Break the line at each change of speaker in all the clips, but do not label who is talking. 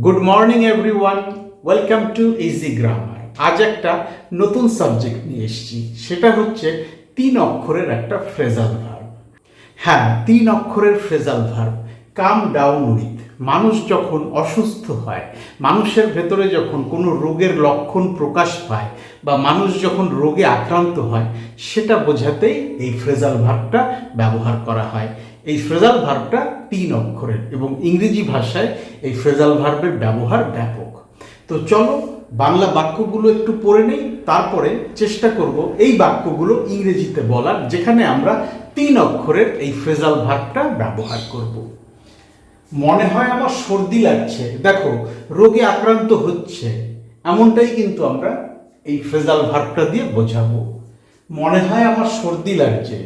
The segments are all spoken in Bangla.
Good morning everyone, welcome to easy grammar. আজ একটা নতুন সাবজেক্ট নিয়ে এসেছি, সেটা হচ্ছে 3 অক্ষরের একটা ফ্রেজাল ভার্ব। হ্যাঁ, 3 অক্ষরের phrasal verb, come down with. মানুষ যখন অসুস্থ হয়, মানুষের ভেতরে যখন কোনো রোগের লক্ষণ প্রকাশ পায় বা মানুষ যখন রোগে আক্রান্ত হয়, সেটা বোঝাতেই এই ফ্রেজাল ভার্বটা ব্যবহার করা হয়। এই ফ্রেজাল ভার্বটা 3 অক্ষরের এবং ইংরেজি ভাষায় এই ফ্রেজাল ভার্বের ব্যবহার ব্যাপক। তো চলো বাংলা বাক্যগুলো একটু পড়ে নেই, তারপরে চেষ্টা করব এই বাক্যগুলো ইংরেজিতে বলার, যেখানে আমরা 3 অক্ষরের এই ফ্রেজাল ভার্বটা ব্যবহার করব। মনে হয় আমার সর্দি লাগছে। দেখো, রোগে আক্রান্ত হচ্ছে এমনটাই কিন্তু আমরা এই ফ্রেজাল ভার্বটা দিয়ে বোঝাবো। মনে হয় আমার সর্দি লাগছে,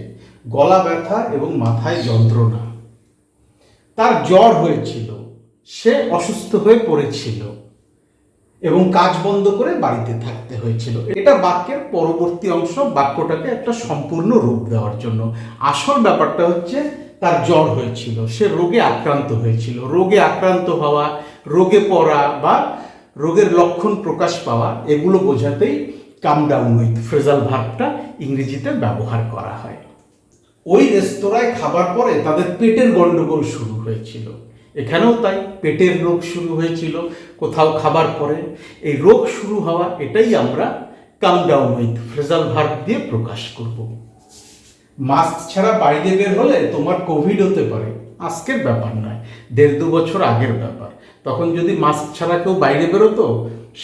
গলা ব্যথা এবং মাথায় যন্ত্রণা। তার জ্বর হয়েছিল, সে অসুস্থ হয়ে পড়েছিল এবং কাজ বন্ধ করে বাড়িতে থাকতে হয়েছিল। এটা বাক্যের পরবর্তী অংশ, বাক্যটাকে একটা সম্পূর্ণ রূপ দেওয়ার জন্য। আসল ব্যাপারটা হচ্ছে তার জ্বর হয়েছিল, সে রোগে আক্রান্ত হয়েছিল। রোগে আক্রান্ত হওয়া, রোগে পড়া বা রোগের লক্ষণ প্রকাশ পাওয়া, এগুলো বোঝাতেই কাম ডাউন উইথ ফ্রেজাল ভার্বটা ইংরেজিতে ব্যবহার করা হয়। ওই রেস্তোরাঁয় খাবার পরে তাদের পেটের গন্ডগোল শুরু হয়েছিল। এখানেও তাই, পেটের রোগ শুরু হয়েছিল কোথাও খাবার পরে। এই রোগ শুরু হওয়া, এটাই আমরা come down with phrasal verb দিয়ে প্রকাশ করব। মাস্ক ছাড়া বাইরে বের হলে তোমার কোভিড হতে পারে। আজকের ব্যাপার নয়, 1.5-2 বছর আগের ব্যাপার। তখন যদি মাস্ক ছাড়া কেউ বাইরে বেরোতো,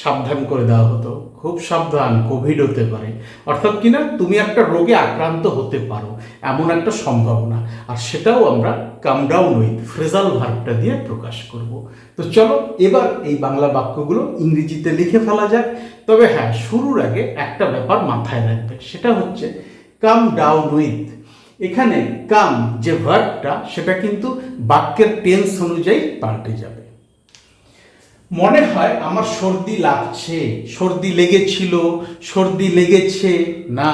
সাবধান করে দেওয়া হতো, খুব সাবধান, কোভিড হতে পারে। অর্থাৎ কিনা তুমি একটা রোগে আক্রান্ত হতে পারো, এমন একটা সম্ভাবনা। আর সেটাও আমরা কাম ডাউন উইথ ফ্রেজাল ভার্বটা দিয়ে প্রকাশ করব। তো চলো এবার এই বাংলা বাক্যগুলো ইংরেজিতে লিখে ফেলা যাক। তবে হ্যাঁ, শুরুর আগে একটা ব্যাপার মাথায় রাখবে, সেটা হচ্ছে কাম ডাউন উইথ। এখানে কাম যে ভার্বটা, সেটা কিন্তু বাক্যের টেন্স অনুযায়ী পাল্টে যাবে। মনে হয় আমার সর্দি লাগছে, সর্দি লেগেছিল, সর্দি লেগেছে না,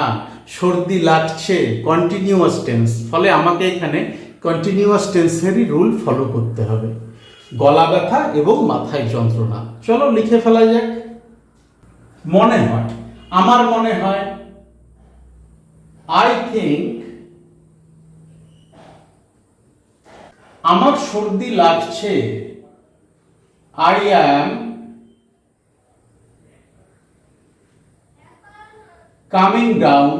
সর্দি লাগছে, কন্টিনিউয়াস টেন্স। ফলে আমাকে এখানে কন্টিনিউয়াস টেন্সেরই রুল ফলো করতে হবে। গলা ব্যথা এবং মাথায় যন্ত্রণা, চলো লিখে ফেলা যাক। মনে হয়, আমার মনে হয়, আই থিঙ্ক। আমার সর্দি লাগছে, I am coming down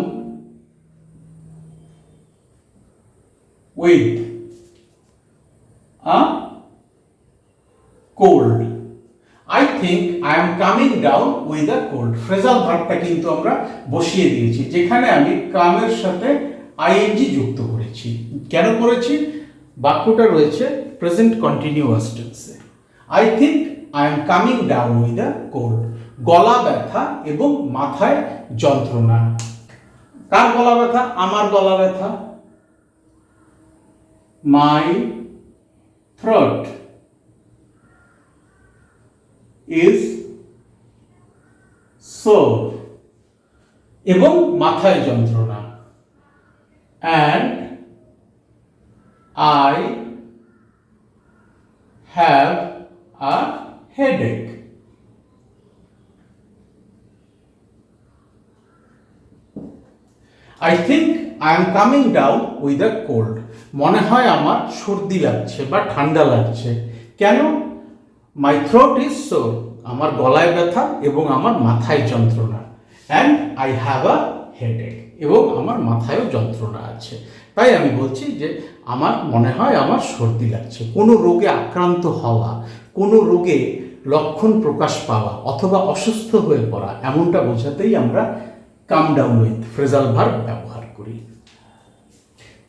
with a cold. I think I am coming down with a cold. Phrasal ভার্বটা কিন্তু আমরা বসিয়ে দিয়েছি, যেখানে আমি কামের সাথে আইএনজি যুক্ত করেছি। কেন করেছি? বাক্যটা রয়েছে প্রেজেন্ট কন্টিনিউয়াস টেন্সে। I think I am coming down with a cold. গলা ব্যথা এবং মাথায় যন্ত্রণা। কার গলা ব্যথা? আমার গলা ব্যথা। My throat is sore. এবং মাথায় যন্ত্রণা। And I have a headache. I think I am coming down with a cold. মনে হয় আমার সর্দি লাগছে বা ঠান্ডা লাগছে। কেন? My throat is sore. আমার গলায় ব্যথা এবং আমার মাথায় যন্ত্রণা। And I have a headache. এবং আমার মাথায়ও যন্ত্রণা আছে। তাই আমি বলছি যে আমার মনে হয় আমার সর্দি লাগছে। কোনো রোগে আক্রান্ত হওয়া, কোনো রোগে লক্ষণ প্রকাশ পাওয়া অথবা অসুস্থ হয়ে পড়া, এমনটা বোঝাতেই আমরা come down with phrasal verb ব্যবহার করি।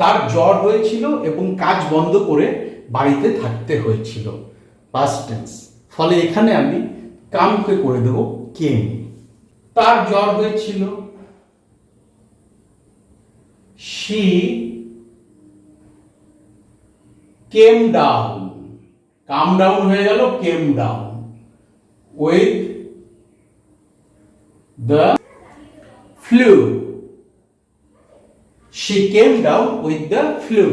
তার জ্বর হয়েছিল এবং কাজ বন্ধ করে বাড়িতে থাকতে হয়েছিল, পাস্ট টেন্স। ফলে এখানে আমি কামকে করে দেব কেম। তার জ্বর হয়েছিল, she came down. Come down হয়ে গেল came down with the flu. She came down with the flu.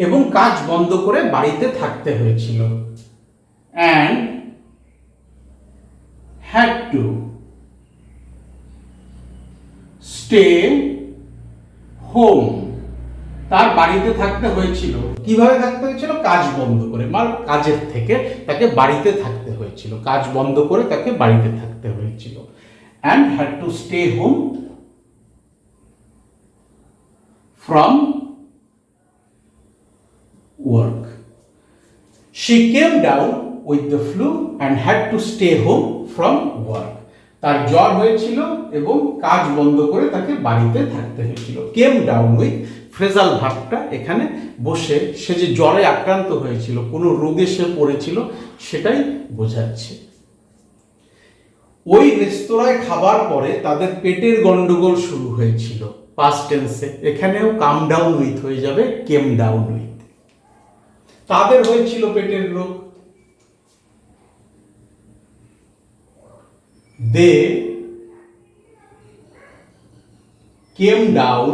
এবং কাজ বন্ধ করে বাড়িতে থাকতে হয়েছিল। And to stay home, তার বাড়িতে থাকতে হয়েছিল। কিভাবে থাকতে হয়েছিল? কাজ বন্ধ করে, কাজের থেকে তাকে বাড়িতে থাকতে হয়েছিল, কাজ বন্ধ করে তাকে বাড়িতে থাকতে হয়েছিল। and had to stay home from work. She came down with the flu and had to stay home from work. তার জ্বর হয়েছিল এবং কাজ বন্ধ করে তাকে বাড়িতে থাকতে হয়েছিল। কেম ডাউন উইথ ফ্রেজাল ভার্বটা এখানে বসে সে যে জ্বরে আক্রান্ত হয়েছিল, কোনো রোগে সে পড়েছিল, সেটাই বোঝাচ্ছে। ওই রেস্তোরাঁয় খাবার পরে তাদের পেটের গন্ডগোল শুরু হয়েছিল, পাস্ট টেন্সে। এখানেও কাম ডাউন উইথ হয়ে যাবে কেম ডাউন উইথ। তাদের হয়েছিল পেটের রোগ। They came down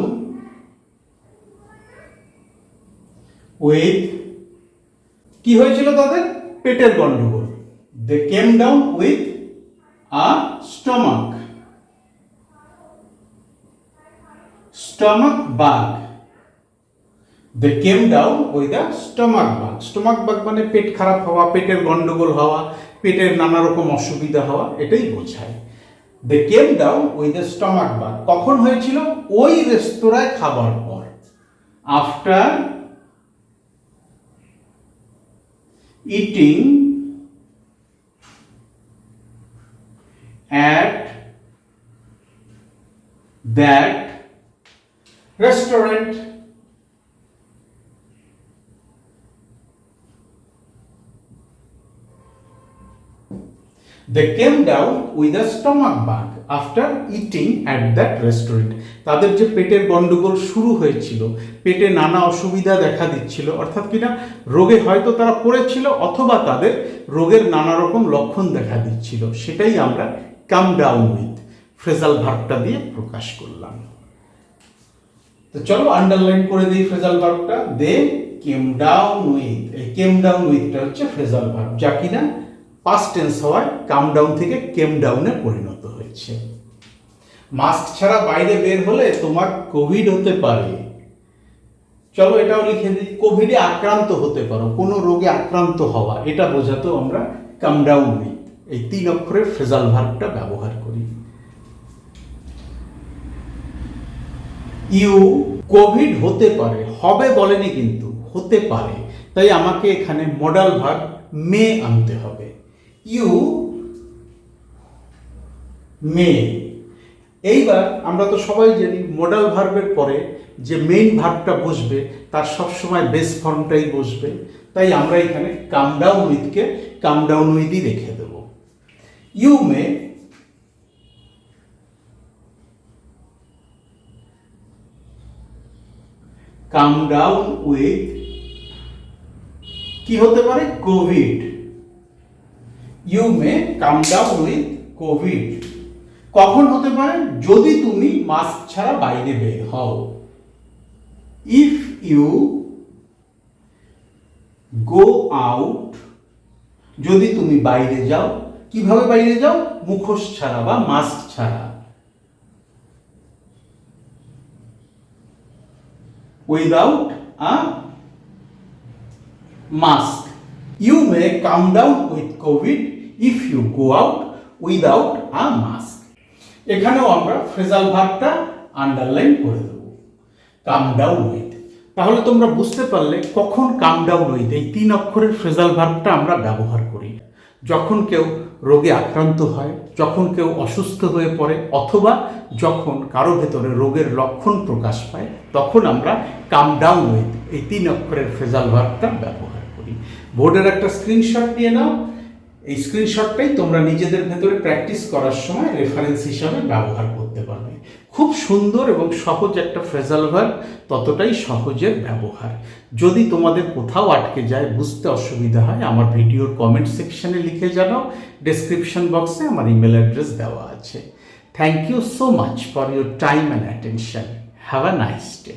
with, কি হয়েছিল তাদের? পেটের গন্ডগোল। They came down with a stomach bug. They came down with a stomach bug. Stomach bug মানে পেট খারাপ হওয়া, পেটের গন্ডগোল হওয়া, পেটের নানা রকম অসুবিধা হওয়া, এটাই বোঝায়। They came down with a stomach bug. কখন হয়েছিল? ওই রেস্তোরাঁয় খাবার পর। After eating at that restaurant. They came down with a stomach bug after eating at that restaurant. তাদের যে পেটের গন্ডগোল শুরু হয়েছিল, পেটে নানা অসুবিধা দেখা দিচ্ছিল, অর্থাৎ কিনা রোগে হয়তো তারা পড়েছিল অথবা তাদের রোগের নানা রকম লক্ষণ দেখা দিচ্ছিল, সেটাই আমরা কাম ডাউন উইথ ফ্রেজাল ভার্বটা দিয়ে প্রকাশ করলাম। তো চলো আন্ডারলাইন করে দিই ফ্রেজাল ভার্বটা। দে কেম ডাউন উইথ, এই কেম ডাউন উইথটা হচ্ছে ফ্রেজাল ভার্ব, যা কিনা পাস্ট টেন্স হওয়ায় কাম ডাউন থেকে কেম ডাউনে পরিণত হয়েছে। মাস্ক ছাড়া বাইরে বের হলে তোমার কোভিড হতে পারে। চলো এটাও লিখে দিই, কোভিডে আক্রান্ত হতে পারো, কোনো রোগে আক্রান্ত হওয়া, এটা বোঝাতেও আমরা কাম ডাউন উইথ এই 3 অক্ষরের ফ্রেজাল ভার্বটা ব্যবহার করি। ইউ, কোভিড হতে পারে, হবে বলেনি কিন্তু, হতে পারে, তাই আমাকে এখানে মডাল ভার্ব মে আনতে হবে। You may. এইবার আমরা তো সবাই জানি মডাল ভার্বের পরে যে মেইন ভার্বটা বসবে তার সবসময় বেস ফর্মটাই বসবে, তাই আমরা এখানে কাম ডাউন উইথকে কাম ডাউন উইথই রেখে দেব। You may come down with, কি হতে পারে? Covid. You may come down with covid. কখন হতে পারে? যদি তুমি মাস্ক ছাড়া বাইরে বের হও। ইফ ইউ গো আউট, যদি তুমি বাইরে যাও। কিভাবে বাইরে যাও? মুখোশ ছাড়া বা মাস্ক ছাড়া। Without a mask. You may come down with COVID if you go out without a mask. এখানেও আমরা ফ্রেজাল ভার্বটা আন্ডারলাইন করে দেব, কাম ডাউন উইথ। তাহলে তোমরা বুঝতে পারলে কখন কাম ডাউন উইথ এই 3 অক্ষরের ফ্রেজাল ভার্বটা আমরা ব্যবহার করি। যখন কেউ রোগে আক্রান্ত হয়, যখন কেউ অসুস্থ হয়ে পড়ে, অথবা যখন কারো ভেতরে রোগের লক্ষণ প্রকাশ পায়, তখন আমরা কাম ডাউন উইথ এই 3 অক্ষরের ফ্রেজাল ভার্বটা ব্যবহার করি। বোর্ডের একটা স্ক্রিনশট নিয়ে নাও, এই স্ক্রিনশটটাই তোমরা নিজেদের ভেতরে প্র্যাকটিস করার সময় রেফারেন্স হিসাবে ব্যবহার করতে পারবে। খুব সুন্দর এবং সহজ একটা ফ্রেজাল ভার্ব, ততটাই সহজের ব্যবহার। যদি তোমাদের কোথাও আটকে যায়, বুঝতে অসুবিধা হয়, আমার ভিডিওর কমেন্ট সেকশনে লিখে জানাও। ডেসক্রিপশন বক্সে আমার ইমেল অ্যাড্রেস দেওয়া আছে। Thank you so much for your time and attention. Have a nice day.